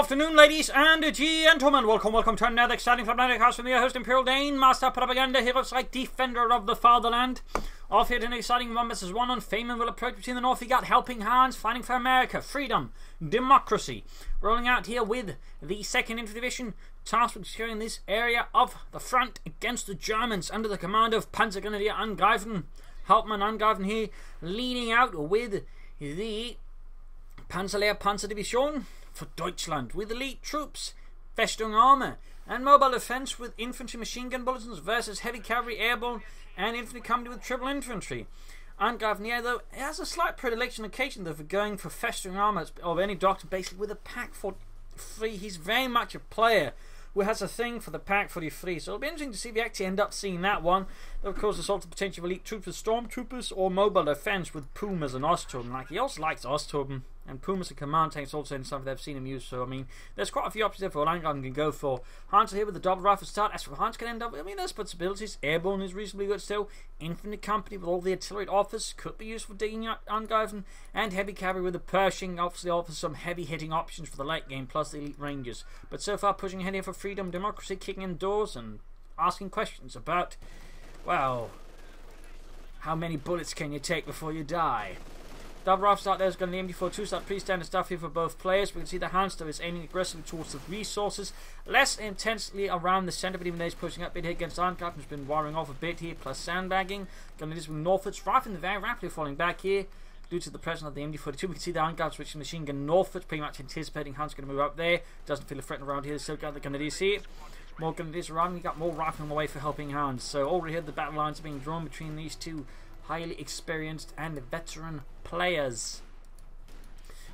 Afternoon, ladies and gentlemen. Welcome to another exciting Propagandacaster from your host, Imperial Dane, Master Propaganda, Hero Strike, Defender of the Fatherland. Off here to an exciting 1 vs 1 on Faymonville approach between the north. We got Helpinghans fighting for America, freedom, democracy. Rolling out here with the 2nd Infantry Division, tasked with securing this area of the front against the Germans under the command of Panzergrenadier Angreifen. Hauptmann Angreifen here leading out with the Panzerlehr Panzerdivision for Deutschland, with elite troops, Festung Armour, and mobile defence with infantry machine gun bulletins versus heavy cavalry, airborne, and infantry company with triple infantry. Angreifen here, though, has a slight predilection occasion though for going for Festung Armour of any doctor, basically with a Pack 43. He's very much a player who has a thing for the Pack 43, so it'll be interesting to see if we actually end up seeing that one. Of course, there's also potential elite troops with stormtroopers or mobile defence with Pumas and Ostturben. Like, he also likes Ostturben, and Pumas and command tanks also in something they've seen him use. So I mean, there's quite a few options there for what Angreifen can go for. Hans here with the double rifle start. As for Hans can end up, I mean, there's possibilities. Airborne is reasonably good still. Infantry company with all the artillery offers could be useful digging out Angreifen, and heavy cavalry with the Pershing obviously offers some heavy hitting options for the late game, plus the elite rangers. But so far, pushing ahead here for freedom, democracy, kicking in doors and asking questions about, well, how many bullets can you take before you die? Double rifle start there is going to the MD42 start, pretty standard stuff here for both players. We can see the Hans though is aiming aggressively towards the resources, less intensely around the centre, but even though he's pushing up a bit here against Angreifen, has been wiring off a bit here, plus sandbagging. Going to this with northwards, Rifle very rapidly falling back here due to the presence of the MD42. We can see the Angreifen switching machine gun northwards, pretty much anticipating Hans going to move up there. Doesn't feel a threat around here, still got the Grenadiers here. More Grenadiers around, we got more rifle on the way for Helpinghans. So already here the battle lines are being drawn between these two highly experienced and veteran players.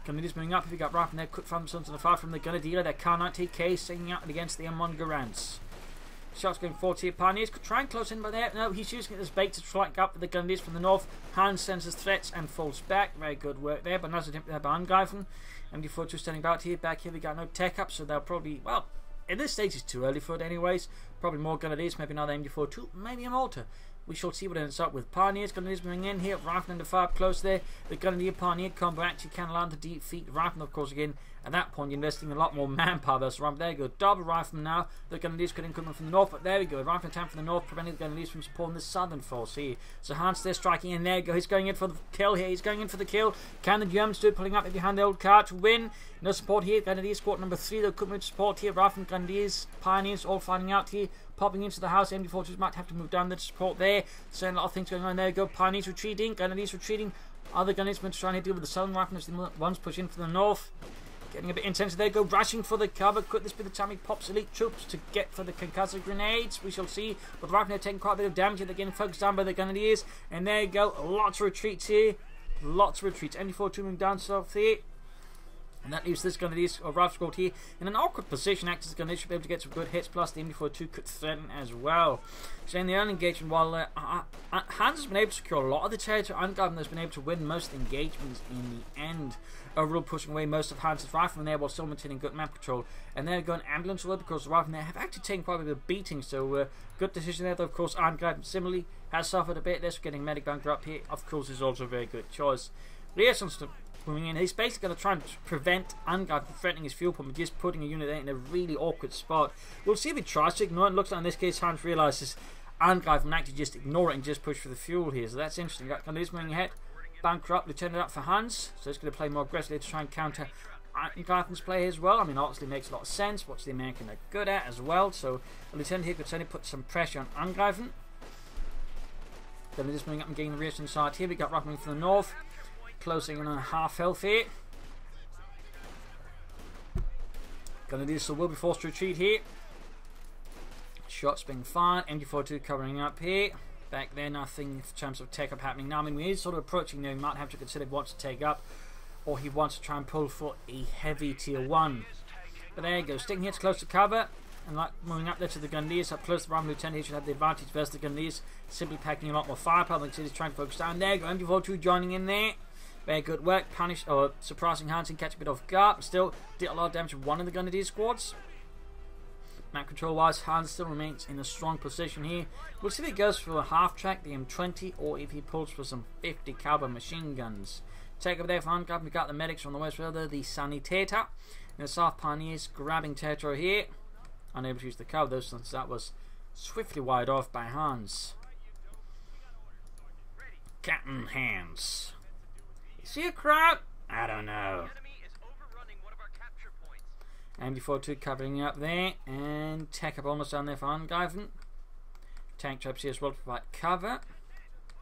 Grenadiers moving up. If you got rifle there, quick from the to the far from the Grenadier, their K-90K singing out against the M1 Garants. Shots going forward here. Pioneers could try and close in by there. No, he's using it as bait to flank up with the Grenadiers from the north. Hans senses threats and falls back. Very good work there, but nice attempt there by Angreifen. MD42 standing about here. Back here we got no tech up, so they'll probably, well, in this stage it's too early for it anyways. Probably more Grenadiers, maybe another MD42, maybe a mortar. We shall see what ends up with Pioneers. Grenadiers moving in here, Rifle in the fire close there. The Grenadier Pioneer combo actually can allow them to defeat Rifle, of course. Again, at that point, you're investing a lot more manpower versus Rifle. There you go, double Rifle now. The Grenadiers could income from the north, but there we go. Rifle attack from the north, preventing the Grenadiers from supporting the southern force here. So Hans there striking in. There you go. He's going in for the kill here. He's going in for the kill. Can the Germans do it? Pulling up behind the old car to win. No support here. Grenadier squad number 3, though, could move support here. Rifle and Grenadiers, Pioneers all fighting out here. Popping into the house, MD42s might have to move down the support there. So a lot of things going on. There you go. Pioneers retreating, Grenadiers retreating. Other Grenadiers trying to deal with the southern rifle as the ones push in from the north. Getting a bit intense. There you go. Rushing for the cover. Could this be the time he pops elite troops to get for the concussive grenades? We shall see. But the rifle are taking quite a bit of damage. They're getting focused down by the Grenadiers. And there you go. Lots of retreats here. Lots of retreats. MD42 moving down south here. And that leaves this Grenadiers or rifle squad here in an awkward position. Actors going to be able to get some good hits, plus the MD42 could threaten as well. So in the early engagement, while Hans has been able to secure a lot of the territory, Angreifen has been able to win most engagements in the end. Overall pushing away most of Hans' riflemen there while still maintaining good map control. And they're going ambulance away because the riflemen there have actually taken quite a bit of beating. So good decision there, though. Of course, Angreifen similarly has suffered a bit. This getting medic bunker up here, of course, is also a very good choice. Reasons moving in. He's basically going to try and prevent Angreifen from threatening his fuel pump and just putting a unit there in a really awkward spot. We'll see if he tries to ignore it. It looks like in this case Hans realises Angreifen can actually just ignore it and just push for the fuel here. So that's interesting. Got Grenadiers moving ahead. Bunker up, Lieutenant up for Hans. So he's going to play more aggressively to try and counter Angreifen's play as well. I mean, obviously makes a lot of sense. What's the American are good at as well. So the Lieutenant here could certainly put some pressure on Angreifen. Grenadiers moving up and getting the rear side here. We got Riflemen from the north. Closing in on half health here. Grenadiers so will be forced to retreat here. Shots being fired. MD42 covering up here. Back there, nothing in terms of take up happening now. I mean, we is sort of approaching there. He might have to consider if he wants to take up or he wants to try and pull for a heavy tier 1. But there you go. Sticking here to close to cover. And like moving up there to the Grenadiers, up close to the Rifle Lieutenant, he should have the advantage versus the Grenadiers. Simply packing a lot more firepower. Like I said, he's trying to focus down. There you go. MD42 joining in there. Very good work, surprising Hans and catch a bit off guard, but still did a lot of damage to one of the Grenadier squads. Map control wise, Hans still remains in a strong position here. We'll see if he goes for a half track, the M20, or if he pulls for some 50 caliber machine guns. Take over there for Angreifen. We got the medics from the west rather, the Sanitator. And the South Pioneers grabbing territory here. Unable to use the cover though, since that was swiftly wired off by Hans. Captain Hans. Is he a crowd? I don't know. MD-42 covering up there, and tech up almost down there for Angreifen. Tank traps here as well to provide cover.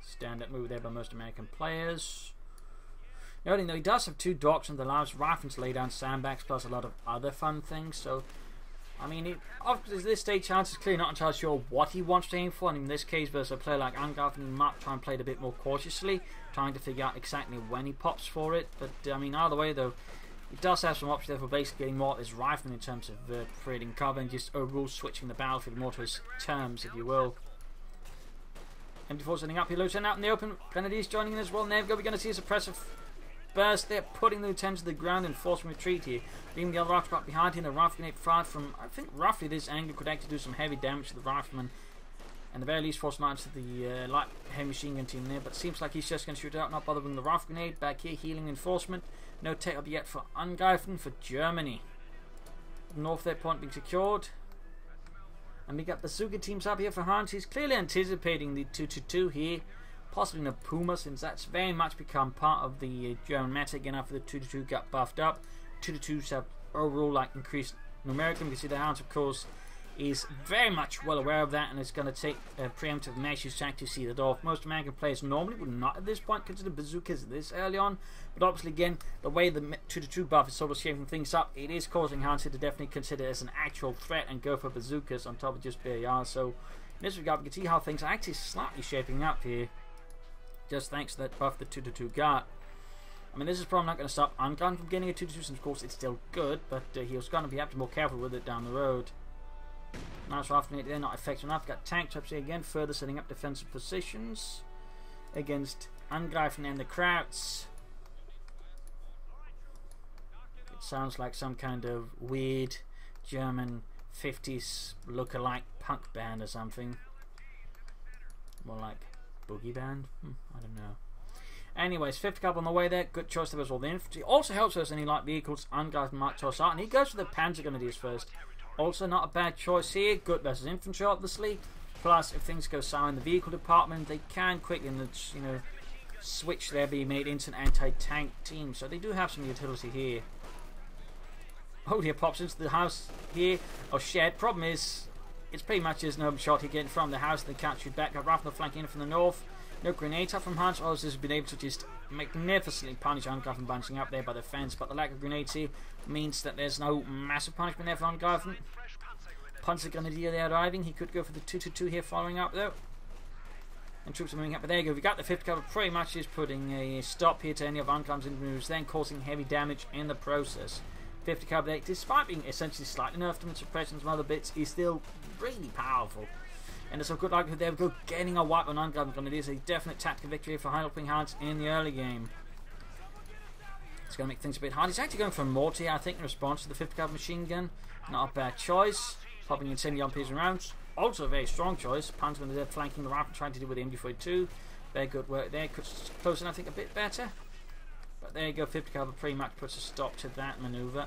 Stand-up move there by most American players. Noting though he does have 2 docks and allows Rifles to lay down sandbags plus a lot of other fun things. So, I mean, obviously at this stage, Hans is clearly not entirely sure what he wants to aim for. And in this case, versus a player like Angreifen, he might try and play it a bit more cautiously, trying to figure out exactly when he pops for it. But I mean, either way though, he does have some options there for basically getting more of his rifle in terms of creating cover and just overall switching the battlefield more to his terms, if you will. MD4 setting up here, Lieutenant out in the open. Grenadiers joining in as well. And there we go. We're going to see a suppressive burst there, putting the lieutenants to the ground and forcing retreat here. Leaving the other rifle back behind him. The rifle grenade fired from, I think, roughly this angle could actually do some heavy damage to the rifleman. And the very least force lines to the light heavy machine gun team there. But it seems like he's just going to shoot it out, not bothering the rifle grenade. Back here, healing enforcement. No take up yet for Angreifen for Germany. North there, point being secured. And we got bazooka teams up here for Hans. He's clearly anticipating the 2-2-2 here. Possibly in a Puma, since that's very much become part of the German meta again after the 2-2 got buffed up. 2-2s have overall like increased numerically. You can see the Hans, of course, is very much well aware of that and is going to take preemptive measures to actually see that off. Most American players normally would not at this point consider bazookas this early on, but obviously again, the way the 2-2 buff is sort of shaping things up, it is causing Hans to definitely consider it as an actual threat and go for bazookas on top of just BAR. So in this regard, we can see how things are actually slightly shaping up here, just thanks to that buff the 2-2 got. I mean, this is probably not going to stop Angreifen from getting a 2-2, since of course it's still good, but he was going to be have to be more careful with it down the road. Nice rifle they're not effective enough. Got tank traps here again, further setting up defensive positions against Angreifen and the Krauts. It sounds like some kind of weird German 50s look-alike punk band or something. More like boogie band? I don't know. Anyways, 50 Cub on the way there. Good choice there as well. The infantry also helps us any light vehicles. Angreifen might toss out, and he goes for the Panzer Grenadiers first. Also not a bad choice here. Good versus infantry, obviously. Plus, if things go sour in the vehicle department, they can quickly, switch their be made into an anti-tank team. So they do have some utility here. Oh, he pops into the house here. Oh, shed. Problem is, it's pretty much just no shot here getting from the house. They can't shoot back. Got Rafner flanking in from the north. No grenade up from Hans. Also has been able to just magnificently punish Angreifen bunching up there by the fence. But the lack of grenades here means that there's no massive punishment there for Angreifen. Panzer Grenadier there arriving. He could go for the 2-2 here following up though. And troops are moving up. But there you go. We got the 5th cover. Pretty much is putting a stop here to any of Angreifen's moves, then causing heavy damage in the process. 50 cover there, despite being essentially slightly nerfed him in suppression and some other bits, is still really powerful. And there's a good likelihood there we go, getting a wipe on Angreifen. It is a definite tactical victory for Helpinghans in the early game. It's going to make things a bit hard. He's actually going for a mortar, I think, in response to the 50 cover machine gun. Not a bad choice. Popping incendiary MPs and rounds. Also a very strong choice. Panzer there flanking the rifle, trying to deal with the MD-42. Very good work there. Could close in, I think, a bit better. But there you go, 50 cover pretty much puts a stop to that maneuver.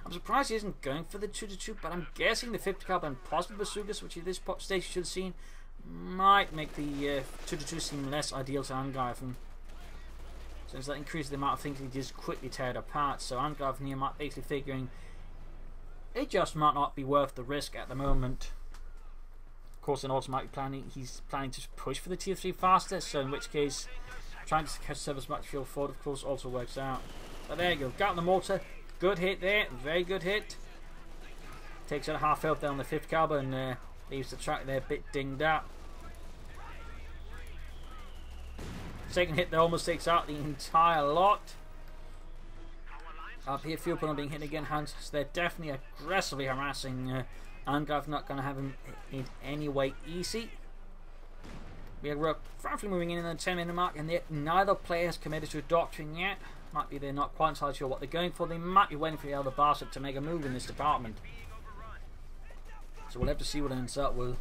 I'm surprised he isn't going for the 2-2, but I'm guessing the 50 caliber and possibly bazookas, which at this stage you should have seen, might make the 2-2 seem less ideal to Angreifen. Since that increases the amount of things he just quickly tear it apart. So Angreifen here might basically figuring it just might not be worth the risk at the moment. Of course, and also might be he's planning to push for the tier 3 faster, so in which case trying to conserve as much fuel forward, of course, also works out. But there you go, got the mortar. Good hit there, very good hit. Takes out half health down the 5th caliber and leaves the track there a bit dinged up. Second hit there almost takes out the entire lot. Up here, fuel pump being hit again, Hans. So they're definitely aggressively harassing Angreifen. Not going to have him in any way easy. We are roughly moving in the 10-minute mark, and neither player has committed to a doctrine yet. Might be they're not quite entirely sure what they're going for. They might be waiting for the other bastard to make a move in this department. So we'll have to see what it ends up with.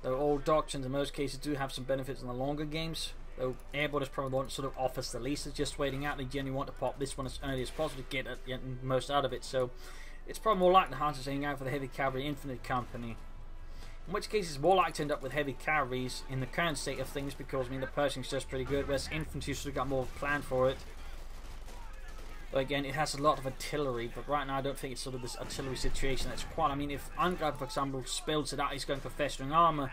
Though all doctrines in most cases do have some benefits in the longer games. Though Airborne is probably the one that sort of offers the least. It's just waiting out. They generally want to pop this one as early as possible to get the most out of it. So it's probably more likely Hans is aiming out for the Heavy Cavalry Infinite Company. In which case it's more likely to end up with heavy cavalries in the current state of things, because I mean the Pershing's just pretty good, whereas infantry sort of got more of a plan for it. But again, it has a lot of artillery, but right now I don't think it's sort of this artillery situation that's quite. I mean, if Angreifen, for example, spills it out, he's going for Festung armor.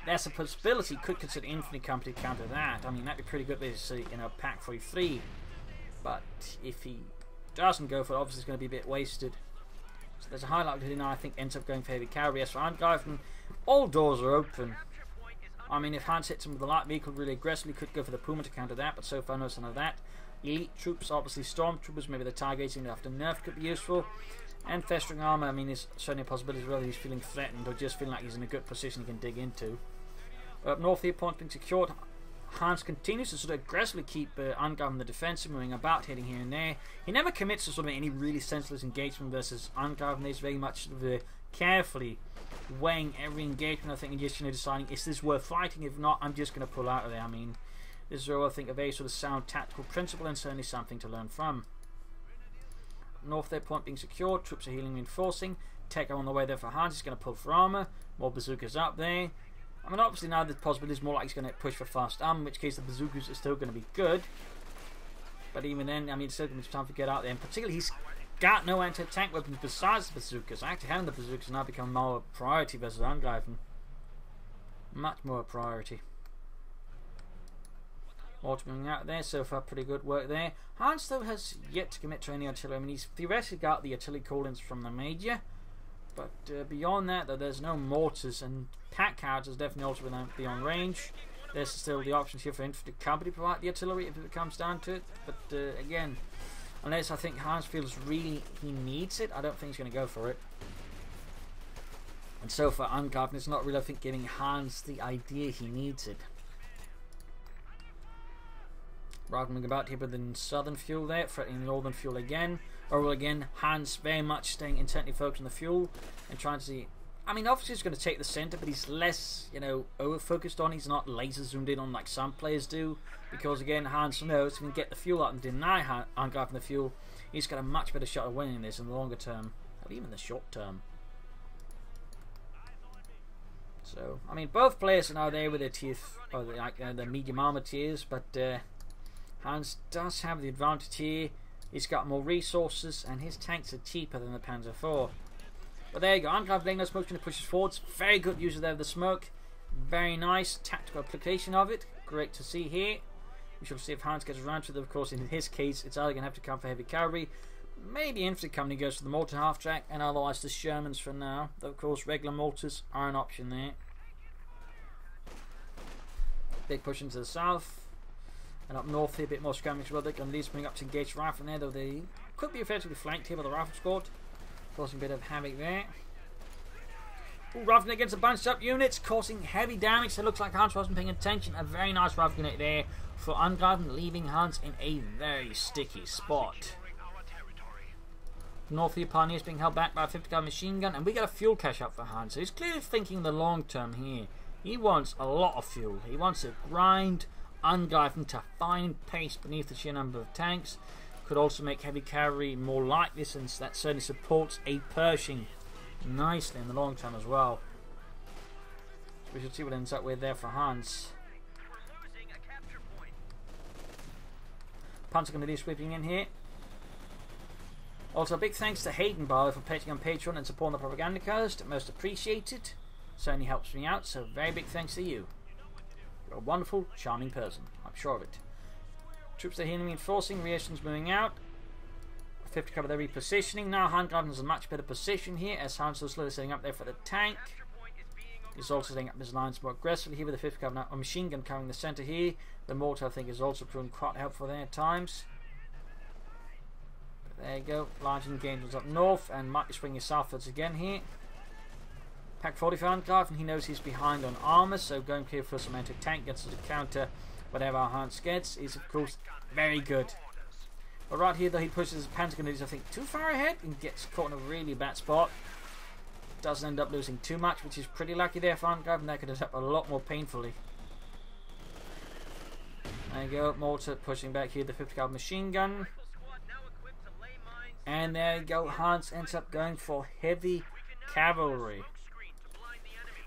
There's a possibility he could consider infantry company to counter that. I mean, that'd be pretty good to see in a pack 43. But if he doesn't go for it, obviously it's going to be a bit wasted. So there's a high likelihood now I think ends up going for heavy cavalry. As for Angreifen, all doors are open. I mean, if Hans hits him with a light vehicle really aggressively, could go for the Puma to counter that, but so far no sign of that. Elite troops, obviously stormtroopers, maybe the targeting after nerf could be useful. And Festung armor, I mean, is certainly a possibility whether he's feeling threatened or just feeling like he's in a good position he can dig into. Up north here, point being secured. Hans continues to sort of aggressively keep Angreifen on the defensive, moving about, hitting here and there. He never commits to sort of any really senseless engagement versus Angreifen. He's very much sort of, carefully weighing every engagement, I think, and just deciding, is this worth fighting? If not, I'm just going to pull out of there. I mean, this is, I think, a very sort of sound tactical principle and certainly something to learn from. North there, point being secured. Troops are healing, reinforcing. Tech on the way there for Hans. He's going to pull for armor. More bazookas up there. I mean, obviously now the possibility is more like he's going to push for fast armor, in which case the bazookas are still going to be good. But even then, I mean, it's still going to be time to get out there. And particularly, he's got no anti-tank weapons besides the bazookas. Actually, having the bazookas now become more a priority versus Angreifen. Much more a priority. Ultimately out there, so far pretty good work there. Hans though has yet to commit to any artillery. I mean, he's theoretically got the artillery call-ins from the Major, but beyond that, though, there's no mortars, and pack carriers definitely also beyond range. There's still the options here for infantry company to provide the artillery if it comes down to it, but again, unless I think Hans feels really he needs it, I don't think he's going to go for it. And so far, Angreifen is not really, I think, giving Hans the idea he needs it. Riding about here with the southern fuel there, threatening the northern fuel again. Or well, again, Hans very much staying intently focused on the fuel and trying to see. I mean, obviously he's going to take the center, but he's less, you know, over focused on. He's not laser zoomed in on like some players do, because again, Hans knows if he can get the fuel out and deny Angreifen the fuel, he's got a much better shot of winning this in the longer term, or even the short term. So, I mean, both players are now there with their teeth, or the medium armor tiers, but Hans does have the advantage here. He's got more resources and his tanks are cheaper than the Panzer IV. But there you go, Angreifen laying no smoke, going to push forwards. Very good use there of the smoke. Very nice tactical application of it. Great to see here. We shall see if Hans gets around to it. Of course, in his case, it's either going to have to come for heavy cavalry. Maybe infantry company goes for the mortar half track, and otherwise the Shermans for now. Though, of course, regular mortars are an option there. Big push into the south. And up north here, a bit more scrambling as well. They can at least bring up to engage rifle there, though they could be effectively flanked here by the rifle squad, causing a bit of havoc there. Ooh, rifle against a bunched up units, causing heavy damage. It looks like Hans wasn't paying attention. A very nice rifle unit there for Angreifen, leaving Hans in a very sticky spot. North here, Pioneers being held back by a 50 gun machine gun, and we get a fuel cache up for Hans. So he's clearly thinking the long term here. He wants a lot of fuel. He wants to grind Angreifen to fine pace beneath the sheer number of tanks. Could also make heavy cavalry more likely, since that certainly supports a Pershing nicely in the long term as well. So we should see what ends up with there for Hans. Panzer going to be sweeping in here. Also, a big thanks to Hayden, by the way, for pledging on Patreon and supporting the Propagandacast. Most appreciated. Certainly helps me out, so very big thanks to you. You're a wonderful, charming person. I'm sure of it. Troops are healing, reinforcing. Reactions moving out. 50 cover their repositioning. Now Angreifen is in a much better position here, as Hans is slowly setting up there for the tank. He's also setting up his lines more aggressively here with the 50 cover. Now a machine gun covering the centre here. The mortar, I think, is also proven quite helpful there at times. But there you go. Large engagements up north, and might be swinging southwards again here. Pack 45 Angreifen, he knows he's behind on armour, so going here for some anti-tank gets to counter whatever Hans gets is, of course, very good. But right here, though, he pushes his Panzer grenades, I think, too far ahead and gets caught in a really bad spot. Doesn't end up losing too much, which is pretty lucky there for Angreifen. That could end up a lot more painfully. There you go, Malta pushing back here the 50 caliber machine gun. And there you go, Hans ends up going for heavy cavalry.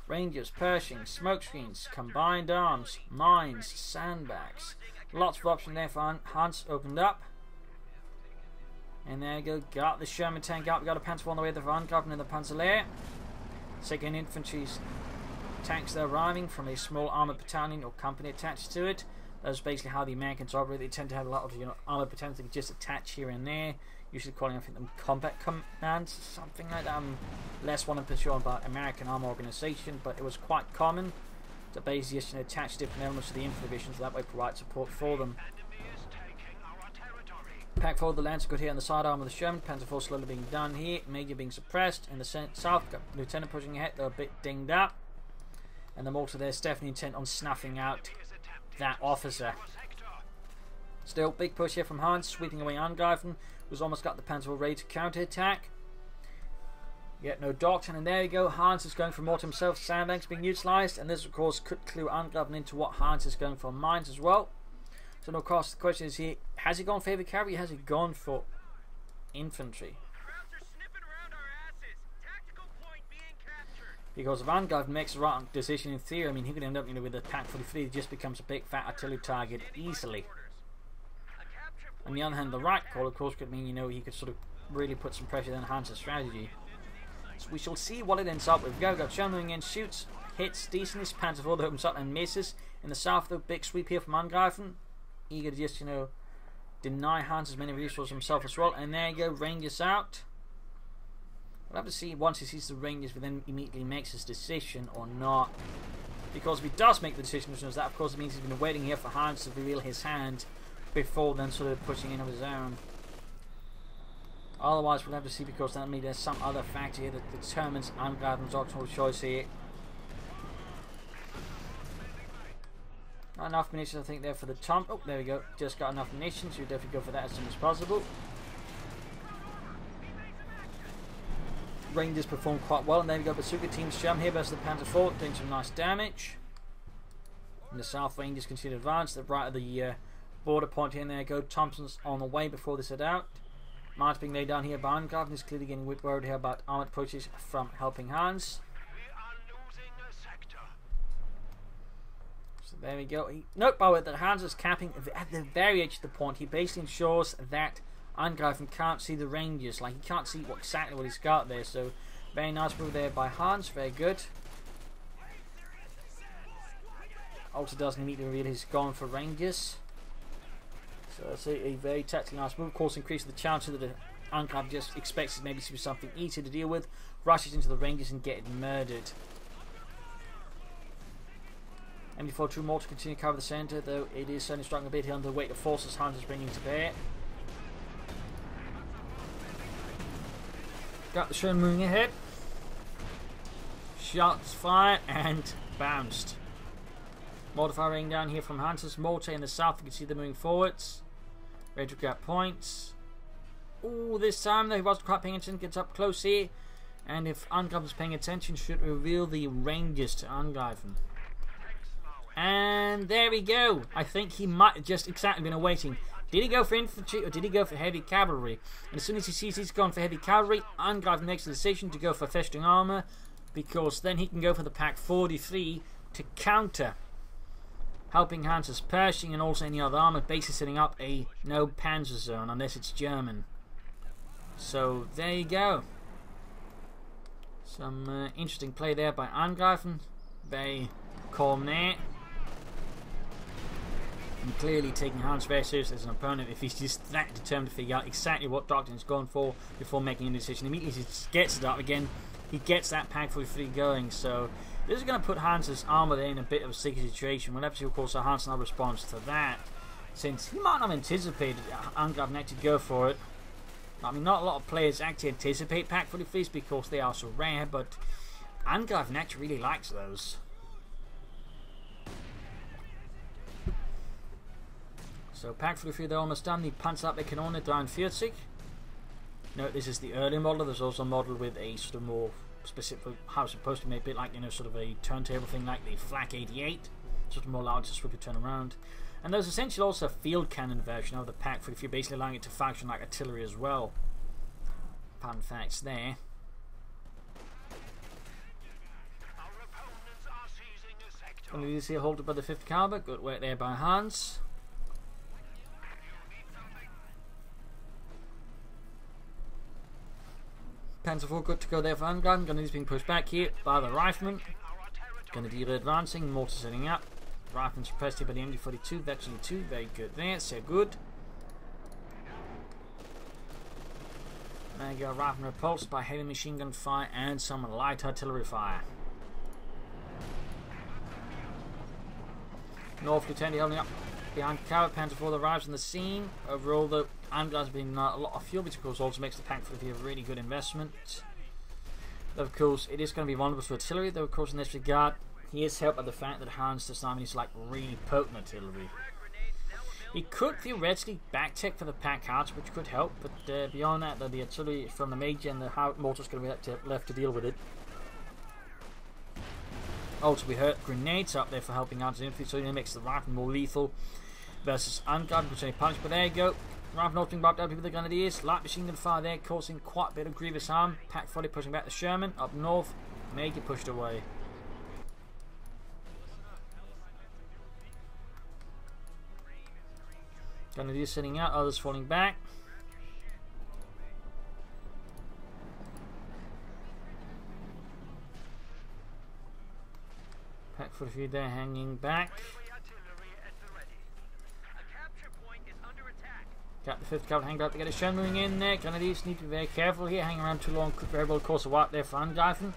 Rangers, Pershings, smoke screens, combined arms, mines, sandbags. Lots of options there for Hans opened up. And there you go, got the Sherman tank out, we got a Panzer on the way, the Angreifen and the Panzerlehr. Second infantry's tanks are arriving from a small armoured battalion or company attached to it. That's basically how the Americans operate. They tend to have a lot of armoured battalions that just attach here and there. Usually calling, I think, them combat commands, something like that. I'm less 100% sure about American armor organization, but it was quite common to basically just attach different elements to the infantry divisions, so that way provide support for them. Pack forward the Lancer good here on the side arm of the Sherman. Panzer IV slowly being done here. Major being suppressed. In the south, got Lieutenant pushing ahead. They're a bit dinged up. And the Malta there's definitely intent on snuffing out that officer. Still, big push here from Hans, sweeping away Angreifen, who's almost got the Panzer ready to counter-attack. Yet no doctrine, and there you go, Hans is going for Malta himself, sandbags being utilised, and this of course could clue Angreifen into what Hans is going for mines as well. So of course the question is here, has he gone for heavy cavalry, has he gone for infantry? Because if Angreifen makes the right decision in theory, I mean he could end up with a pack 43 that just becomes a big fat artillery target easily. On the other hand, the right call of course could mean he could sort of really put some pressure on Hans' strategy. So we shall see what it ends up with. We've got Sherman moving in, shoots, hits decently, Panzer IV that opens up and misses. In the south though, big sweep here from Angreifen, eager to just deny Hans as many resources himself as well. And there you go, Rangers out. We'll have to see once he sees the Rangers, but then immediately makes his decision or not. Because if he does make the decision, which is that of course it means he's been waiting here for Hans to reveal his hand before then sort of pushing in of his own. Otherwise we'll have to see, because that means there's some other factor here that determines Angreifen's optimal choice here. Not enough munitions I think there for the Tom. Oh, there we go, just got enough munitions, so you definitely go for that as soon as possible. Rangers perform quite well, and there we go, Bazooka Team's Sherman here versus the Panzer IV, doing some nice damage. And the South Rangers continue to advance, they're right at the border point here, and there you go, Thompson's on the way before they set out. Mines being laid down here by Angreifen, is clearly getting worried here about armoured approaches from Helpinghans. So there we go. Note by the way that Hans is capping at the very edge of the point. He basically ensures that Angreifen can't see the Rangers, like he can't see exactly what he's got there. So very nice move there by Hans, very good. Also doesn't immediately reveal he's gone for Rangers. So that's a very tactically nice move. Of course, increases the chance that the Angreifen just expects it maybe to be something easier to deal with. Rushes into the Rangers and get murdered. MD4 True Malta continue to cover the centre, though it is certainly struggling a bit here under the weight of forces Hans is bringing to bear. Got the Sherman moving ahead. Shots fired and bounced. Malta firing down here from Hans. Malta in the south, you can see them moving forwards. Ready to grab points. Oh, this time though he wasn't quite paying attention, gets up close here. And if Angreifen is paying attention, should reveal the Rangers to Angreifen. And there we go. I think he might have just exactly been awaiting. Did he go for infantry or did he go for heavy cavalry? And as soon as he sees he's gone for heavy cavalry, Angreifen makes the decision to go for Festung armour, because then he can go for the pack 43 to counter Helpinghans' Pershing and also any other armour, basically setting up a no panzer zone unless it's German. So there you go. Some interesting play there by Angreifen. Very calm there. And clearly taking Hans very seriously as an opponent if he's just that determined to figure out exactly what doctrine he's going for before making a decision. Immediately he gets it up again, he gets that pack 43 going. So this is going to put Hans' armour in a bit of a sticky situation. We'll have to see of course how Hans now responds to that, since he might not have anticipated Angreifen actually go for it. I mean, not a lot of players actually anticipate pack 43s because they are so rare, but Angreifen actually really likes those. So pack 43 they're almost done. The Panzerabwehr Kanone 43. Note this is the early model. There's also a model with a sort of more specific, how it's supposed to be, a bit like sort of a turntable thing like the Flak 88. Sort of more allowed to swiftly turn around. And there's essentially also a field cannon version of the pack for if you're basically allowing it to function like artillery as well. Fun facts there. And you see a halted by the 5th caliber. Good work there by Hans. Panzer IV good to go there for Angreifen. Grenadiers being pushed back here by the riflemen. Grenadier advancing, mortar setting up. Riflemen suppressed here by the MG42, Veteran 2. Very good there, so good. There you go, riflemen repulsed by heavy machine gun fire and some light artillery fire. North Lieutenant holding up behind Cavalry. Panzer IV arrives on the scene. Overall, the Angreifen have been a lot of fuel, which of course also makes the pack for a really good investment. Though, of course, it is going to be vulnerable to artillery, though, of course, in this regard, he is helped by the fact that Hans does not mean like really potent artillery. He could theoretically back-tech for the pack hearts, which could help, but beyond that, the artillery from the Major and the mortar's going to be left to deal with it. Also, we heard grenades up there for helping out the infantry, so it makes the rifle more lethal versus Angreifen, which they punch. But there you go. Rifle not being wiped out with the Grenadiers. Light machine gun fire there, causing quite a bit of grievous harm. Pack 40 pushing back the Sherman. Up north, Major pushed away. Grenadiers sitting out, others falling back. Pack 43 there hanging back. Got the 5th Cavalry hanging out to get a shell moving in there. Grenadiers need to be very careful here. Hanging around too long could very well cause a wipe there for Angreifen.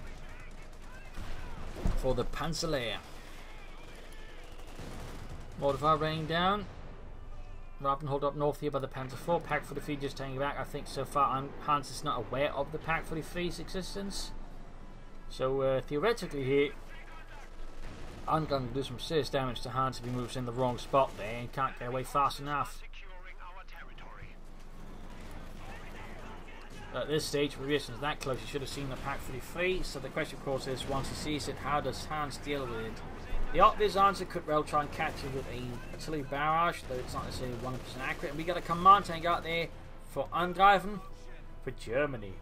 For the Panzerlehr. Mortar fire raining down. Riflemen hold up north here by the Panzer IV. Pack 43 just hanging back. I think so far Hans is not aware of the Pack 43's existence. So theoretically here, I'm going to do some serious damage to Hans if he moves in the wrong spot there and can't get away fast enough. At this stage, with resistance that close, you should have seen the Pack 43. So the question, of course, is once he sees it, how does Hans deal with it? The obvious answer could well try and catch it with a artillery barrage, though it's not necessarily 100% accurate. And we got a command tank out there for Angreifen for Germany.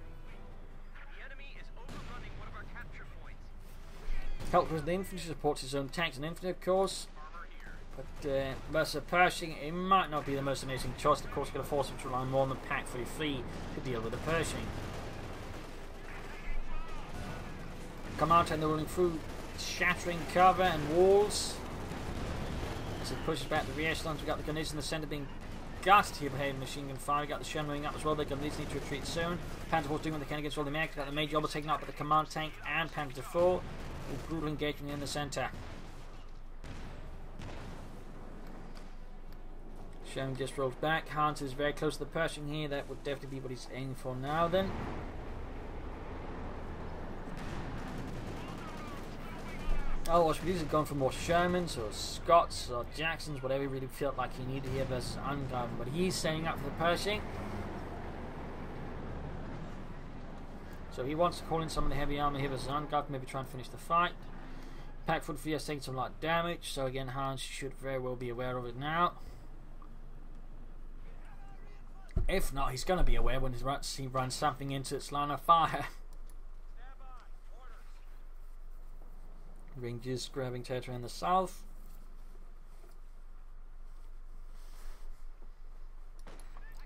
Helped with the infantry, supports his own tanks and infantry, of course. But versus Pershing, it might not be the most amazing choice. Of course, going to force him to rely more on the Pack 43 to deal with the Pershing. Command tank rolling through, shattering cover and walls. As it pushes back the rear echelons, we've got the Grenadiers in the centre being gassed here by heavy machine gun fire. We've got the Sherman moving up as well. The Grenadiers need to retreat soon. Panzer IV doing what they can against all the Americans. We've got the Major almost taken out by the command tank and Panzer IV. With brutal engagement in the centre. Sherman just rolls back. Hans is very close to the Pershing here. That would definitely be what he's aiming for now then. Otherwise, we have gone for more Shermans or Scots or Jacksons, whatever he really felt like he needed here versus Angreifen. But he's setting up for the Pershing. So he wants to call in some of the heavy armor here versus Angreifen, maybe try and finish the fight. Pack 43 has taken some light damage, so again Hans should very well be aware of it now. If not, he's going to be aware when he runs something into its line of fire. Rangers grabbing territory in the south.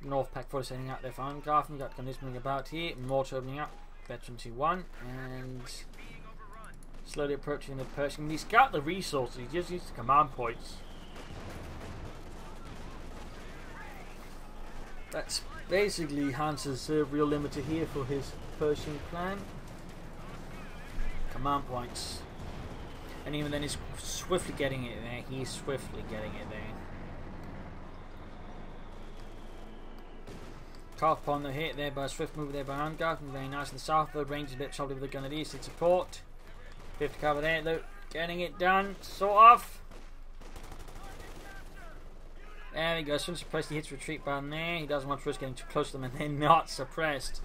North Pack 4 setting out there for Angreifen. We've got gunners moving about here. Mortar opening up. Veteran 2-1. And slowly approaching the Pershing. He's got the resources. He just needs the command points. That's basically Hans's real limiter here for his Pershing plan. Command points. And even then he's swiftly getting it there. He's swiftly getting it there. Calf upon the hit there by a swift move there by Angreifen. Very nice in the south though. Range is a bit troubled with the Grenadiers in support. 50 cover there though. Getting it done. Sort of. There we go. As soon as suppressed, he hits retreat button there. He doesn't want to risk getting too close to them and they're not suppressed.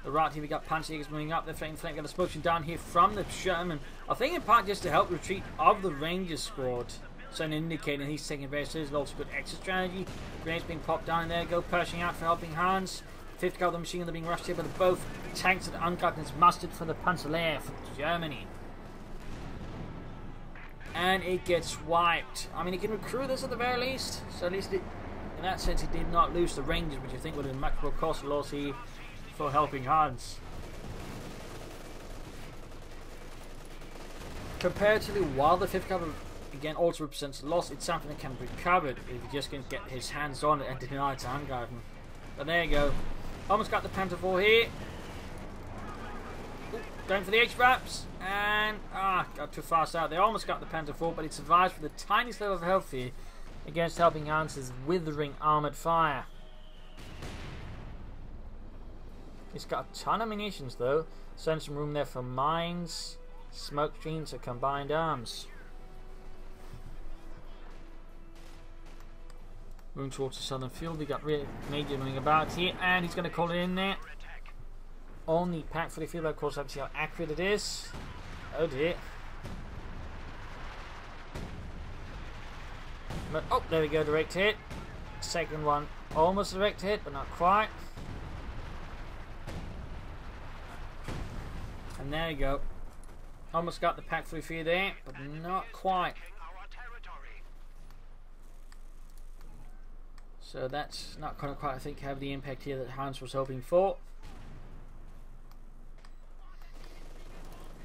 The right here we got Panzerjägers moving up. They're flanking, got a explosion down here from the Sherman. I think in part just to help retreat of the Ranger squad. So an indicator he's taking very seriously. Also good exit strategy. Grenades being popped down, and there go pushing out for Helpinghans. 50 cal of the machine gun, they're being rushed here by both tanks that Angreifen is mustered for the Panzerlehr for Germany. And it gets wiped. I mean, he can recruit this at the very least. So at least in that sense, he did not lose the ranges, which I think would have been much more costly loss here for Helpinghans. Comparatively, while the 5th cover again also represents a loss, it's something that can be recovered if he just can get his hands on it and deny it to Angreifen. But there you go. Almost got the Panther 4 here. Ooh, going for the H-Wraps. And, got too fast out. They almost got the Panther 4, but it survives with the tiniest level of health here against Helpinghans' withering armoured fire. He's got a ton of munitions though. So some room there for mines, smoke screens, or combined arms. Moving towards the southern field, we got major moving about here, and he's going to call it in there. Only pack for the field, of course, have to see how accurate it is. Oh dear. But, oh, there we go, direct hit. Second one, almost direct hit, but not quite. And there you go. Almost got the pack through for you there, but not quite. So that's not going to quite, I think, have the impact here that Hans was hoping for.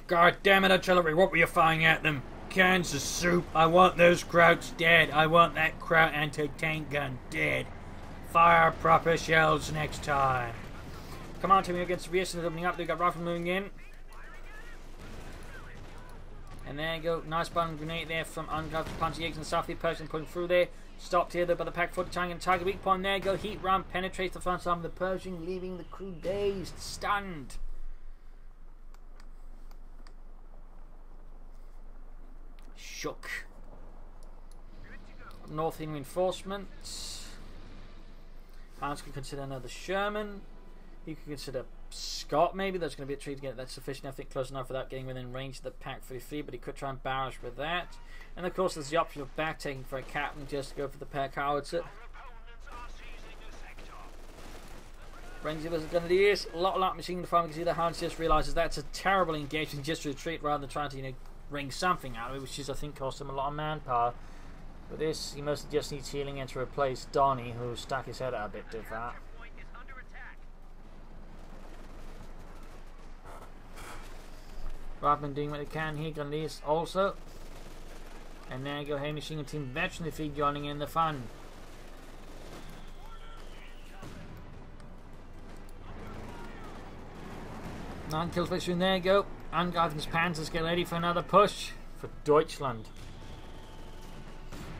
God damn it, artillery, what were you firing at them? Cans of soup. I want those Krauts dead. I want that Kraut anti-tank gun dead. Fire proper shells next time. Come on, team against the Vietnam opening up. They've got rifle moving in. And there you go. Nice bomb grenade there from Angreifen. Panzer Jägers and South Persian pulling through there. Stopped here though by the pack 40 trying and target weak point. There you go. Heat ram penetrates the front arm of the Persian, leaving the crew dazed, stunned. Shook. North in reinforcements. Hans can consider another Sherman. You can consider Scott maybe. There's going to be a tree to get that sufficient, I think, close enough without getting within range of the pack 33, but he could try and barrage with that. And of course there's the option of back taking for a captain just to go for the pack howitzer. Range of us are going to do this. A lot of machine gun fire. You can see the Hans just realises that's a terrible engagement, just to retreat rather than trying to, wring something out of it, which is, I think, cost him a lot of manpower. But this, he mostly just needs healing and to replace Donny, who stuck his head out a bit too far. Rather than doing what they can here, Grenadiers also. And there you go, Heavy Machine Gun Team veteran defeat joining in the fun. Nine kills victory, and there you go. Angreifen's Panzers get ready for another push for Deutschland.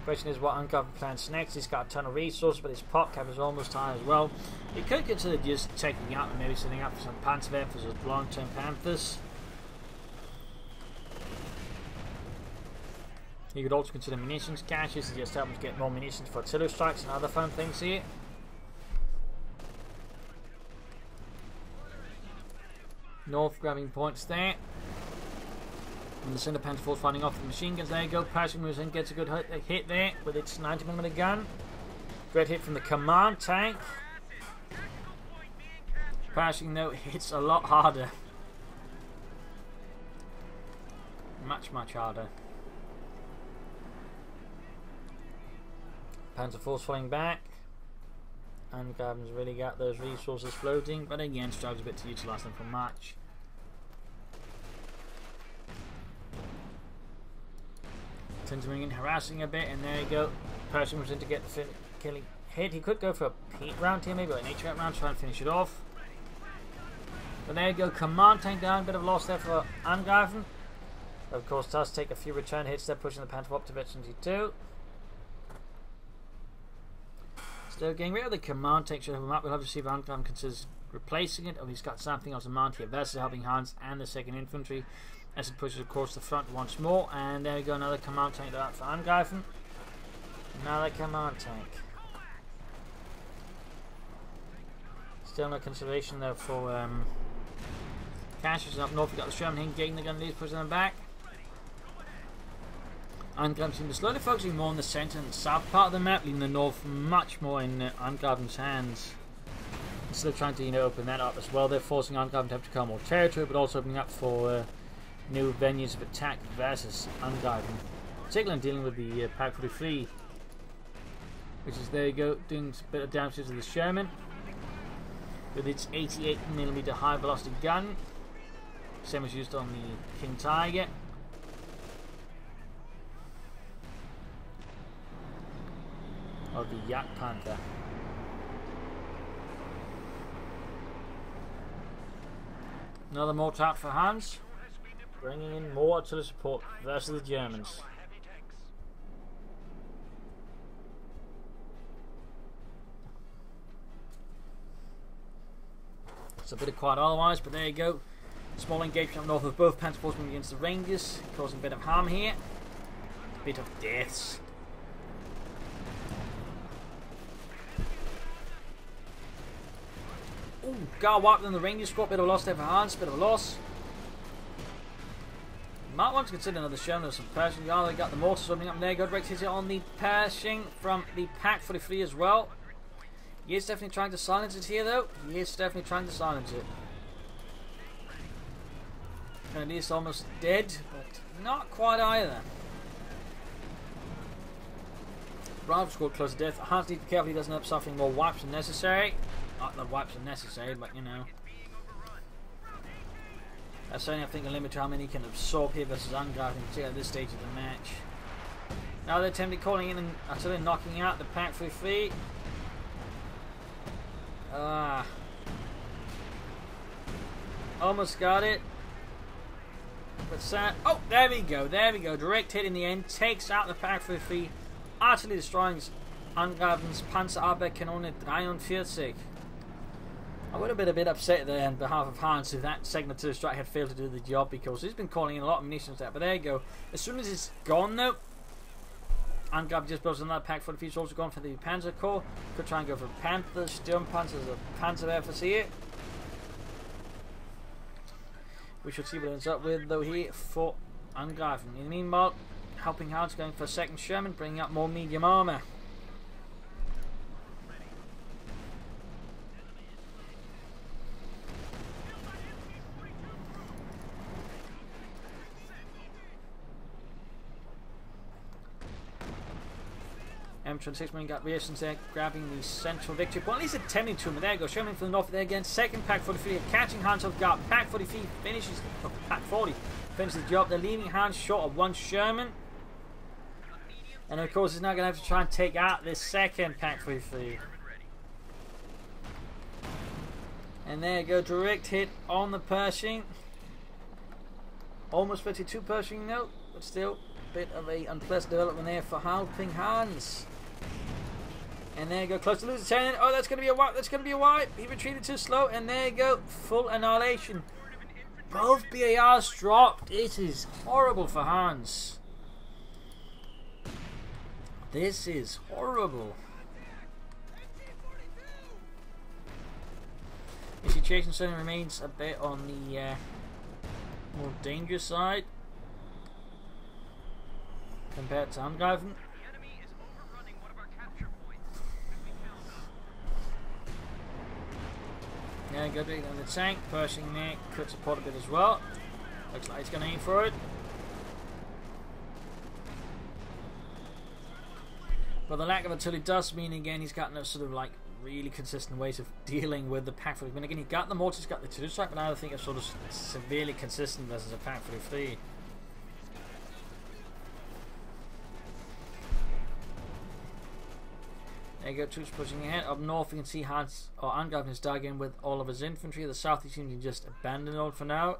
Question is what Angreifen plans next. He's got a ton of resources, but his pot cap is almost high as well. He could consider just taking out and maybe setting up for some Panzerwehr for his long-term Panthers. You could also consider munitions caches to just help him get more munitions for artillery strikes and other fun things here. North grabbing points there. And the center Panther 4 fighting off the machine guns. There you go. Pershing moves in, gets a good hit there with its 90mm gun. Great hit from the command tank. Pershing though hits a lot harder. Much harder. Panther 4's falling back. And Angreifen's really got those resources floating, but again struggles a bit to utilise them for much. Moving in, harassing a bit, and there you go. Pershing was in to get the killing hit. He could go for a heat round here, maybe, or an H-round round, try and finish it off. But there you go, command tank down, bit of loss there for Angreifen. Of course, does take a few return hits there, pushing the Panther up to veteran G2. Still getting rid of the command tank, should have him up. We'll have to see if Angreifen considers replacing it, or he's got something else in mind here versus Helpinghans and the 2nd Infantry. As it pushes across the front once more, and there we go, another command tank out for Angreifen. Another command tank. Still no consideration though for Cassius up north. We've got the Sherman engaging the Grenadiers, pushing them back. Angreifen seem to slowly focusing more on the centre and south part of the map, leaving the north much more in Angreifen's hands. Instead of trying to open that up as well, they're forcing Angreifen to have to cover more territory, but also opening up for new venues of attack versus Angreifen. Particularly dealing with the Pack 43, which is, there you go, doing a bit of damage to the Sherman with its 88mm high velocity gun, same as used on the King Tiger. Or the Yak Panther. Another mortar out for Hans, bringing in more artillery support versus the Germans. It's a bit of quiet otherwise, but there you go. Small engagement up north of both Panzer forces moving against the Rangers, causing a bit of harm here. A bit of deaths. Ooh, guard wiped on the Rangers squad, bit of a loss there for Hans, bit of a loss. Might want to consider another Sherman. There's some Pershing. They got the mortars opening up there. Good Rex hits it on the Pershing from the Pack 43 as well. He is definitely trying to silence it here though. He is definitely trying to silence it. And it is almost dead, but not quite either. Rifle squad close to death. Hans needs to be careful he doesn't end up suffering more wipes than necessary. Not that wipes are necessary, but That's certainly, I think, a limit to how many he can absorb here versus Angreifen, particularly at this stage of the match. Now they're attempting calling in and artillery knocking out the Pack 33. Almost got it. But sad. Oh, there we go. There we go. Direct hit in the end. Takes out the Pack 33. Utterly destroying Angreifen's Panzerabwehrkanone 43. I would have been a bit upset there on behalf of Hans if that segment to the strike had failed to do the job, because he's been calling in a lot of munitions there. But there you go. As soon as it's gone though, Angreifen just blows another Pack 43. He's also gone for the Panzer Corps. Could try and go for Panthers, Sturmpanzers, or Panzerwerfers here. We should see what it ends up with though here for Angreifen. In the meanwhile, Helpinghans going for a second Sherman, bringing up more medium armour. M26 Marine got reactions there, grabbing the central victory point. At least attempting to, but there you go. Sherman from the north there again. Second Pack 43, catching Hans off guard. Pack 43 finishes, Pack 40 finishes the job. They're leaving Hans short of one Sherman. And of course, he's now going to have to try and take out this second Pack 43. And there you go, direct hit on the Pershing. Almost 52 Pershing note, but still a bit of a unpleasant development there for Helpinghans. And there you go, close to losing Lieutenant. Oh, that's going to be a wipe. That's going to be a wipe. He retreated too slow. And there you go, full annihilation. Both BARs dropped. It is horrible for Hans. This is horrible. The situation certainly remains a bit on the more dangerous side compared to Angreifen. Yeah, good big on the tank. Pershing there could support a bit as well. Looks like he's going to aim for it. But the lack of artillery does mean again he's got no sort of like really consistent ways of dealing with the Pack 43. I mean, again, he got the mortars, got the artillery strike, but I don't think it's sort of severely consistent versus a Pack 43. There you go, troops pushing ahead. Up north, you can see Hans or Angreifen is dug in with all of his infantry. The south, he seems to just abandon it all for now.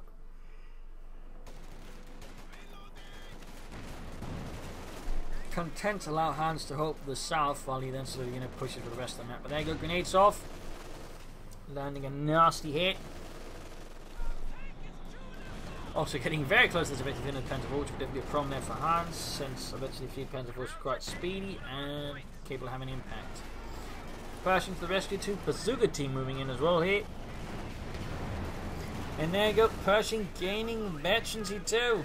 Content to allow Hans to hope the south while he then sort of pushes for the rest of the map. But there you go, grenades off, landing a nasty hit. Also getting very close to this eventually in the Panzer, which would definitely be a problem there for Hans, since eventually a few Panzer are quite speedy and capable of having impact. Pershing to the rescue too. Bazooka team moving in as well here. And there you go, Pershing gaining veterancy too.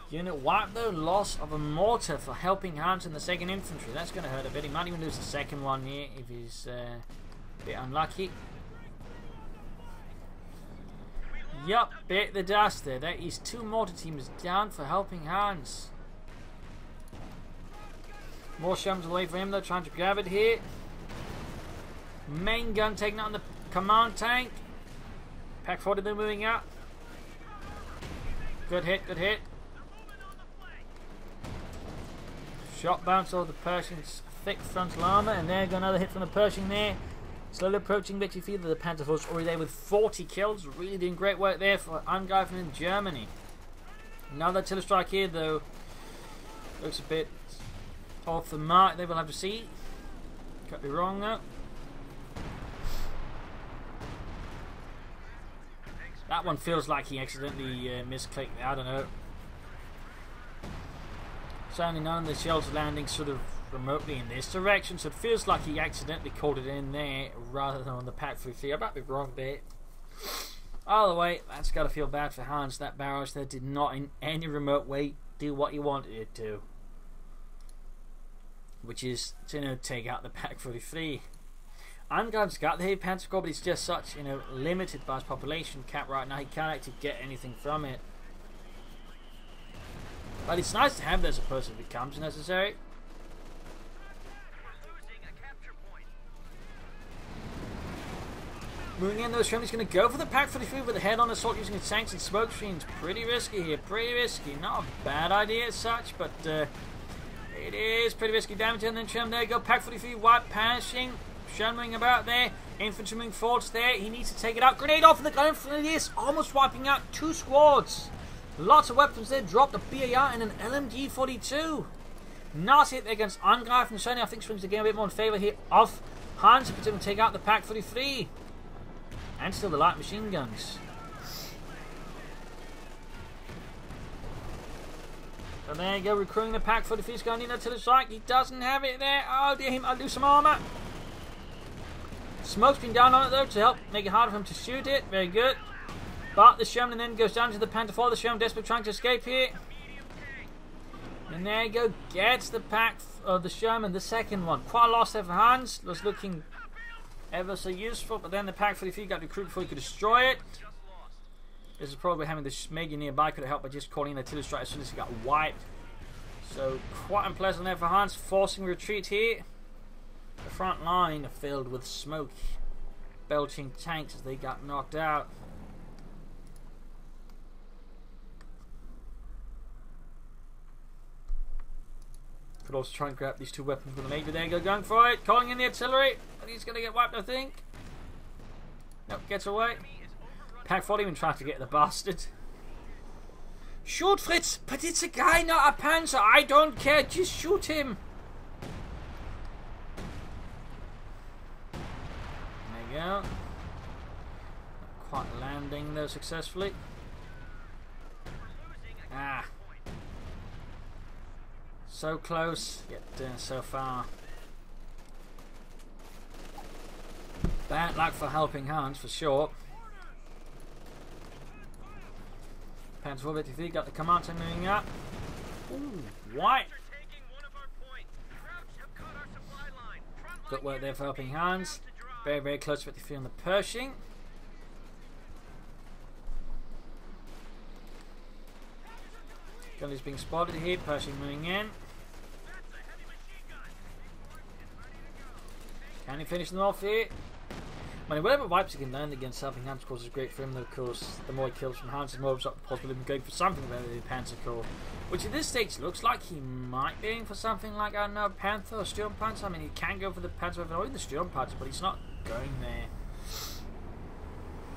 Unit wiped though, loss of a mortar for Helpinghans in the 2nd Infantry. That's going to hurt a bit. He might even lose the 2nd one here if he's a bit unlucky. Yup, bit the dust there. That is 2 mortar teams down for Helpinghans. More Shermans away for him though, trying to grab it here. Main gun taking out the command tank. Pack 40 they're moving up. Good hit, good hit. Shot bounce over the Pershing's thick frontal armour, and there go another hit from the Pershing there. Slowly approaching victory field. The Panzerforce already there with 40 kills. Really doing great work there for Angreifen in Germany. Another artillery strike here though. Looks a bit off the mark. They will have to see. Could be wrong though. That one feels like he accidentally misclicked. I don't know. Certainly none of the shells are landing sort of remotely in this direction, so it feels like he accidentally caught it in there rather than on the Pack 3. I might be wrong there. Either way, that's got to feel bad for Hans. That barrage there did not in any remote way do what he wanted it to, which is to, you know, take out the Pack 43. Angreifen's got the heavy panzer corps, but he's just such, you know, limited by his population cap right now. He can't actually get anything from it. But it's nice to have those opposed if it becomes necessary. Moving in, those Shermans going to go for the Pack 43 with a head-on assault using its tanks and smoke screens. Pretty risky here, pretty risky. Not a bad idea as such, but it is pretty risky damage. And then Sherman, there you go, Pack 43 white panishing. Sherman about there, infantry moving forwards there. He needs to take it out. Grenade off in the gun for this, almost wiping out 2 squads. Lots of weapons there, dropped a BAR and an LMG-42. Nice hit there against Angreifen. Certainly I think swings the game a bit more in favour here of Hans, but to take out the Pack 43. And still the light machine guns. So there you go, recruiting the Pack 43. He's going in to the strike. He doesn't have it there. Oh dear, he might lose some armour. Smoke's been down on it though to help make it harder for him to shoot it. Very good. But the Sherman then goes down to the Panther 4. The Sherman desperately trying to escape here. And there you go, gets the Pack of the Sherman, the 2nd one. Quite a loss there for Hans. Was looking ever so useful, but then the Pack 43 got recruited before he could destroy it. This is probably having the Schmegger nearby could have helped by just calling the artillery strike as soon as he got wiped. So quite unpleasant there for Hans, forcing retreat here. The front line are filled with smoke, belching tanks as they got knocked out. Could also try and grab these 2 weapons with the Major. There you go, going for it, calling in the artillery, but he's going to get wiped, I think. Nope, gets away. Pack 40 even trying to get the bastard. Shoot, Fritz! But it's a guy, not a panzer. I don't care, just shoot him. There you go. Not quite landing though successfully. Ah. So close, yet so far. Bad luck for Helpinghans for sure. Panzer 453 got the command center moving up. Ooh, white. Good work there for Helpinghans. Very, very close to 53 on the Pershing. Gunny's being spotted here, Pershing moving in. Can he finish them off here? I mean, whatever wipes he can land against Helpinghans Corps is great for him, though, of course. The more he kills from Hans, the more it's up the possibility of going for something better than the Panzer Corps. Which at this stage looks like he might be aiming for something like, I don't know, Panther or Sturmpanzer. I mean, he can go for the Panzer or the Sturmpanzer, but he's not going there.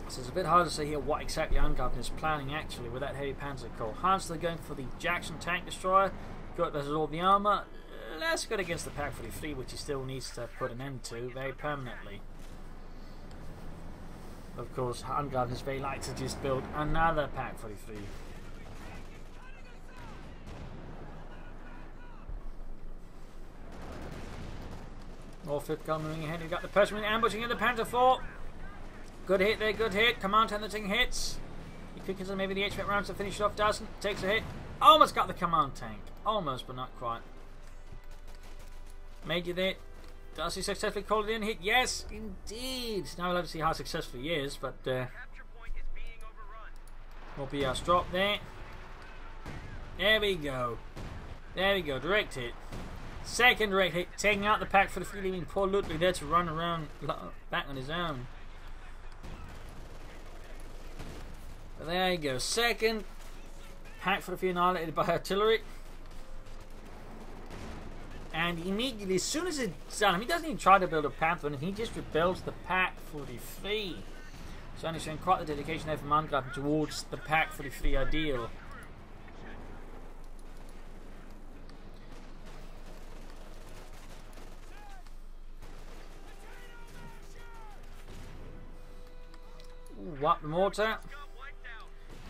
So it's a bit hard to say here what exactly Angreifen is planning actually with that heavy Panzer Corps. Hans still going for the Jackson tank destroyer. Got to all the armour. Less good against the Pack 43, which he still needs to put an end to very permanently. Of course, Angreifen is very like to just build another Pack 43. More 5th gun moving ahead. We've got the Pershing ambushing in the Panther 4. Good hit there, good hit. Command Center taking hits. He could consider maybe the HVAC rounds to finish it off. Doesn't. Takes a hit. Almost got the command tank. Almost, but not quite. Major there. Does he successfully call it in hit? Yes, indeed. Now we'll have to see how successful he is, but will be our drop there. There we go. There we go. Direct hit. Second direct hit, taking out the pack for the free, leaving poor Ludwig there to run around back on his own. But there you go. Second pack for the free annihilated by artillery. And immediately, as soon as it's done, he doesn't even try to build a panther, and he just rebuilds the pack 43. So only showing quite the dedication there from Angreifen towards the pack 43 ideal. What the mortar?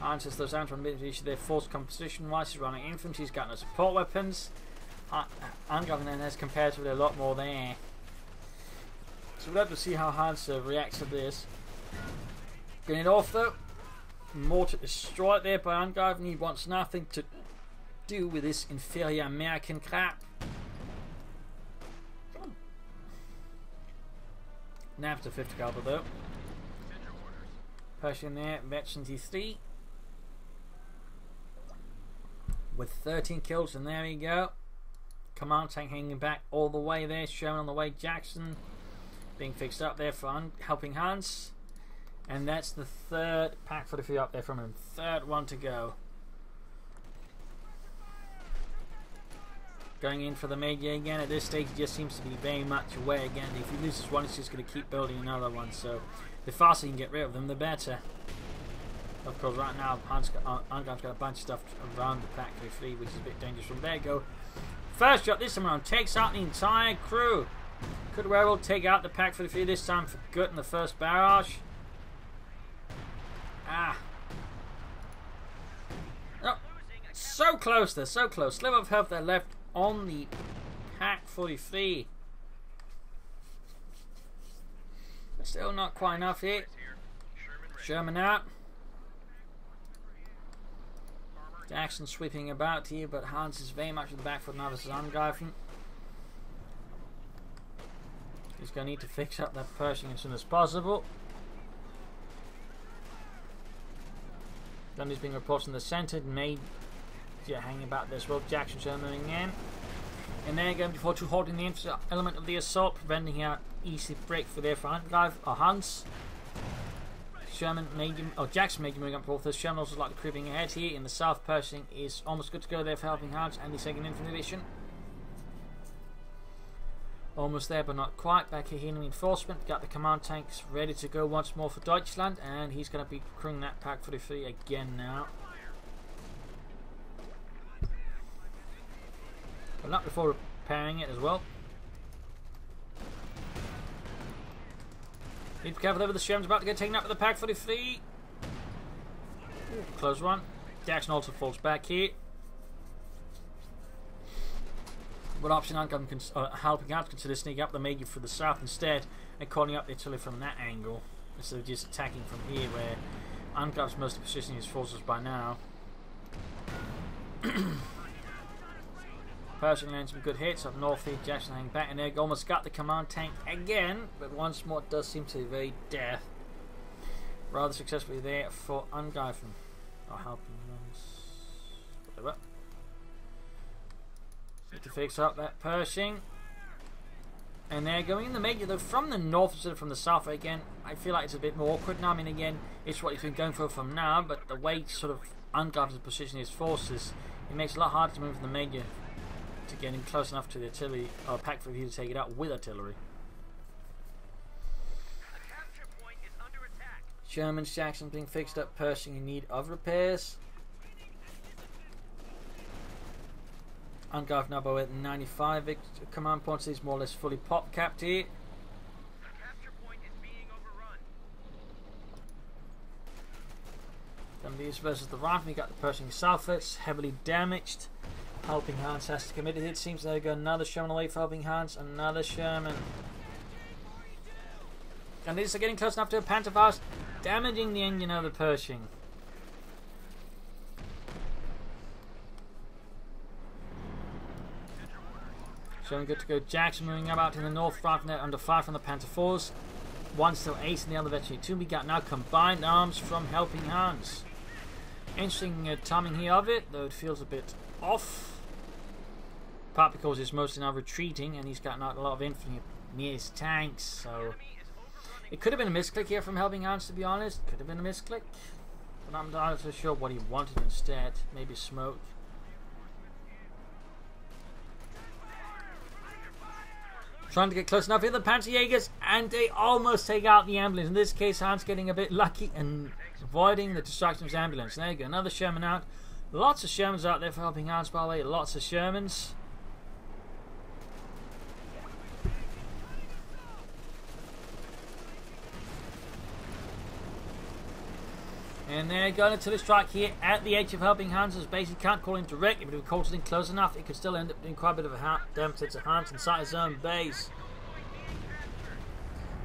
Answers those down from their force composition wise. He's running infantry, he's got no support weapons. Angreifen then has comparatively a lot more there. So we'll have to see how Hans reacts to this. Getting it off though. Mortar destroyed there by Angreifen. He wants nothing to do with this inferior American crap. Now to 50 caliber though. Pershing there, Veteran T3 with 13 kills, and there we go. Command tank hanging back all the way there. Sherman on the way. Jackson being fixed up there for Helpinghans, and that's the third pack for the few up there from him. Third one to go. Going in for the Major again. At this stage, he just seems to be very much away again. If he loses one, he's just going to keep building another one. So the faster you can get rid of them, the better. Of course, right now, Angreifen's got a bunch of stuff around the pack 3, which is a bit dangerous. From there you go. First shot this time around takes out the entire crew. Could very well take out the pack 3 this time for good in the first barrage. Ah. Oh, so close there, so close. Sliver of health there left on the pack 43. But still not quite enough here. Sherman out. Jackson sweeping about here, but Hans is very much in the back foot now. This is Angreifen. He's going to need to fix up that Pershing as soon as possible. Dundy's being reported in the centre. Major hanging about this well. Jackson Sherman again. And there going before too holding the infantry element of the assault, preventing our easy break for there for Angreifen or Hans. Sherman, Jackson made moving up for this. Sherman also like the creeping ahead here in the south. Pershing is almost good to go there for Helpinghans and the 2nd Infantry Division. Almost there, but not quite. Back here, in reinforcement. Got the command tanks ready to go once more for Deutschland, and he's going to be crewing that pack 43 again now. But not before repairing it as well. Need to be careful there with the Sherman's about to get taken up with the pack 43. Ooh, close one. Jackson also falls back here. What option Helpinghans consider sneaking up the Major for the south instead and calling up the artillery from that angle instead of just attacking from here where Angreifen's mostly positioning his forces by now. Pershing lands some good hits up north here. Jackson hanging back, and there almost got the command tank again, but once more it does seem to evade death. Rather successfully there for Angreifen. Or Helpinghans. Whatever. Need to fix up that Pershing. And they're going in the Major though from the north instead of from the south again. I feel like it's a bit more awkward now. I mean, again, it's what he's been going for from now, but the way sort of Angreifen's positioning his forces, it makes it a lot harder to move from the Major to get in close enough to the artillery or pack for you to take it out with artillery. Sherman's Jackson being fixed up, Pershing in need of repairs. Angreifen now by 95 command points. He's more or less fully pop capped here. Then these versus the Rifle. You got the Pershing Southwest heavily damaged. Helpinghans has to commit it. It seems there go another Sherman away for Helpinghans. Another Sherman. And these are getting close enough to a Panzerfaust, damaging the engine of the Pershing. Showing good to go. Jackson moving about in the north, right from there, under 5 from the Panther 4s. One still ace and the other veteran 2. We got now combined arms from Helpinghans. Interesting timing here of it, though it feels a bit off. Part because it's mostly now retreating and he's got a lot of infantry near his tanks, so it could have been a misclick here from Helpinghans, to be honest. Could have been a misclick, but I'm not so sure what he wanted instead. Maybe smoke. Trying to get close enough here, the Panzerjägers, and they almost take out the ambulance. In this case, Hans getting a bit lucky and avoiding the destruction of his ambulance. There you go, another Sherman out. Lots of Shermans out there for Helpinghans, by the way. Lots of Shermans. And they're going to strike here at the edge of Helpinghans. As basically can't call him directly, but if he calls it in close enough, it could still end up doing quite a bit of a damage to Hans inside his own base.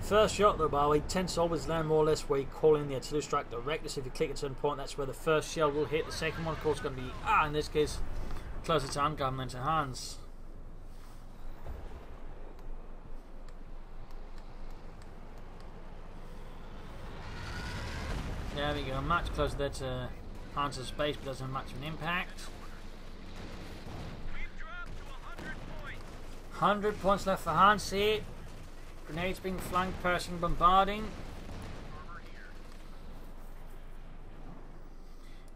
First shot, though, by the way, tends to always land more or less where you call in the artillery strike directly. So if you click at a certain point, that's where the first shell will hit. The second one, of course, is going to be, in this case, closer to Angreifen than to Hans. There we go, much closer there to Hans' base, but doesn't have much of an impact. 100 points left for Hans here. Grenades being flanked, Pershing bombarding.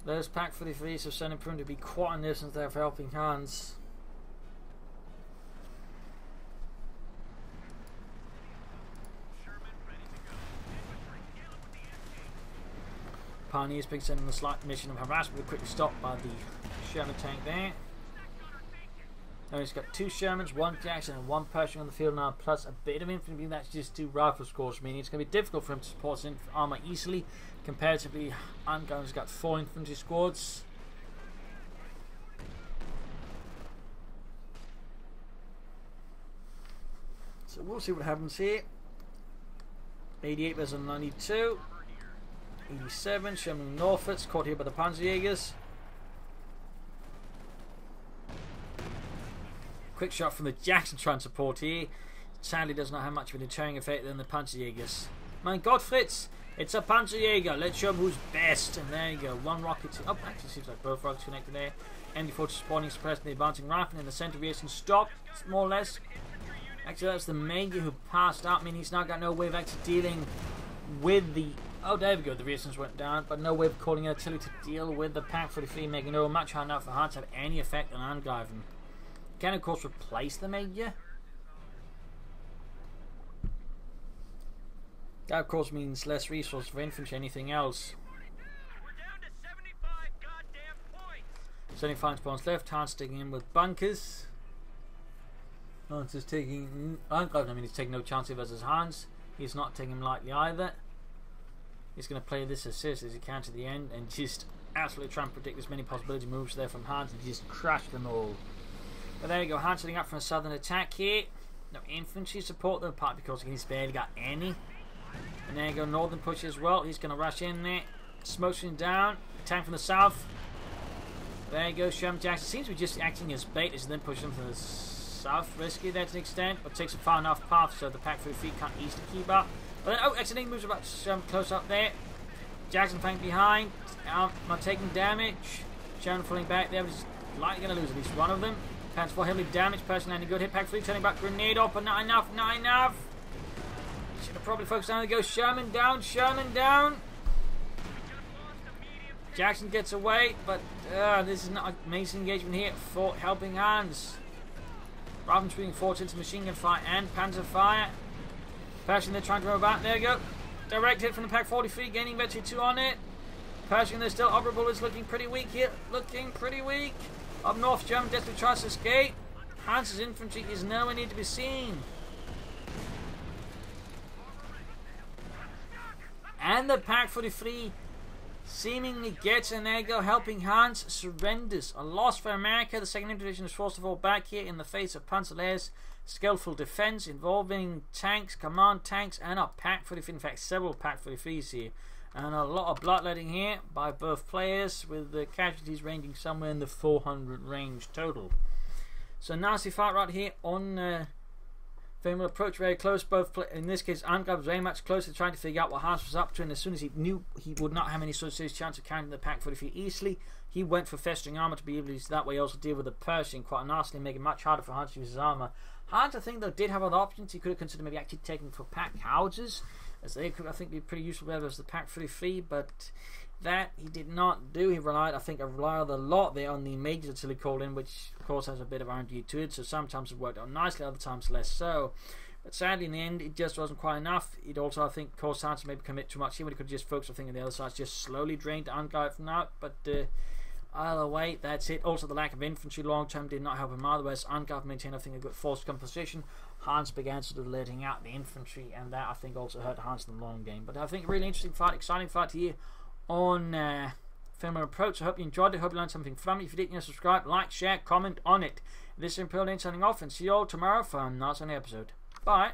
Those pack for the fleets have certainly proven to be quite a nuisance there for Helpinghans. Pioneers being sent on a slight mission of harassment, but quickly stopped by the Sherman tank there. Now he's got 2 Shermans, 1 Jackson and 1 Pershing on the field now, plus a bit of infantry. That's just 2 rifles, of course, meaning it's going to be difficult for him to support his armour easily. Comparatively, Angreifen's got 4 infantry squads. So we'll see what happens here. 88 versus 92. 87, Sherman Norfolk's caught here by the Panzerjägers. Quick shot from the Jackson trying to support here. Sadly does not have much of a deterring effect than the Panzerjägers. Mein Gott, Fritz! It's a Panzerjäger. Let's show him who's best. And there you go. 1 rocket. Oh, actually seems like both rockets connected there. MD-40 spawning, suppressing the advancing rifle in the centre. Reason stopped, more or less. Actually, that's the Major who passed out. I mean, he's now got no way of actually dealing with the... Oh, there we go. The resistance went down, but no way of calling artillery to deal with the pack for the free, making no much hard enough for Hans to have any effect on Angreifen. Can, of course, replace the Major. That, of course, means less resources for infantry, anything else. We're down to 75 goddamn points. 75 points left. Hans sticking in with bunkers. Hans is taking... Angreifen, I mean, he's taking no chance versus Hans. He's not taking him lightly either. He's going to play this as seriously as he can to the end and just absolutely try and predict as many possibility moves there from Hans and just crash them all. But there you go, Hans setting up for a southern attack here. No infantry support though, partly because he's barely got any. And there you go, northern push as well. He's going to rush in there. Smoke screen down. Attack from the south. There you go, Sherman Jackson seems to be just acting as bait as he then pushes him to the south. Risky there to an extent, but takes a far enough path so the pack for the feet can't easily keep up. But then, accidentally moves about close up there. Jackson flanked behind. Not taking damage. Sherman falling back there, but he's likely going to lose at least one of them. Pants for heavily damaged. Person landing good hit. Pack 3 turning back. Grenade off, but not enough. Not enough. Should have probably focused on it. Go Sherman down. Sherman down. Jackson gets away, but this is not an amazing engagement here for Helpinghans. Rather than shooting forward into machine gun fire and panzer fire. Pershing they're trying to move back. There you go. Direct hit from the Pack 43, gaining Vetri 2 on it. Pershing they're still operable, is looking pretty weak here. Looking pretty weak. Up north, German desperately tries to escape. Hans's infantry is nowhere near to be seen. And the Pack 43 seemingly gets an ego. Helpinghans surrenders. A loss for America. The 2nd Division is forced to fall back here in the face of Panzer's skillful defense involving tanks, command tanks, and a Pack 43. In fact, several Pack 43s here. And a lot of bloodletting here by both players, with the casualties ranging somewhere in the 400 range total. So nasty fight right here on Faymonville approach very close. Both in this case, Angreifen was very much closer, trying to figure out what Hans was up to, and as soon as he knew he would not have any sort of serious chance of carrying the pack 40 feet easily, he went for Festung armor to be able to use that way also deal with the Pershing quite nastily, making it much harder for Hans to use his armor. Hans, I think, though, did have other options. He could have considered maybe actually taking for pack houses, as they could, I think, be pretty useful whether it was the pack 33, but that he did not do. He relied, I think, a lot there on the majors until he called in, which of course has a bit of R&D to it, so sometimes it worked out nicely, other times less so. But sadly in the end it just wasn't quite enough. It also, I think, caused Hans to maybe commit too much here when he could just focus, I think, on the other side, just slowly drained Angreifen out, but either way, that's it. Also the lack of infantry long term did not help him otherwise. Angreifen maintained, I think, a good force composition. Hans began sort of letting out the infantry, and that I think also hurt Hans in the long game. But I think a really interesting fight, exciting fight here on Faymonville approach. I hope you enjoyed it. I hope you learned something from it. If you did, subscribe, like, share, comment on it. This is Imperial Dane signing off, and see you all tomorrow for another episode. Bye.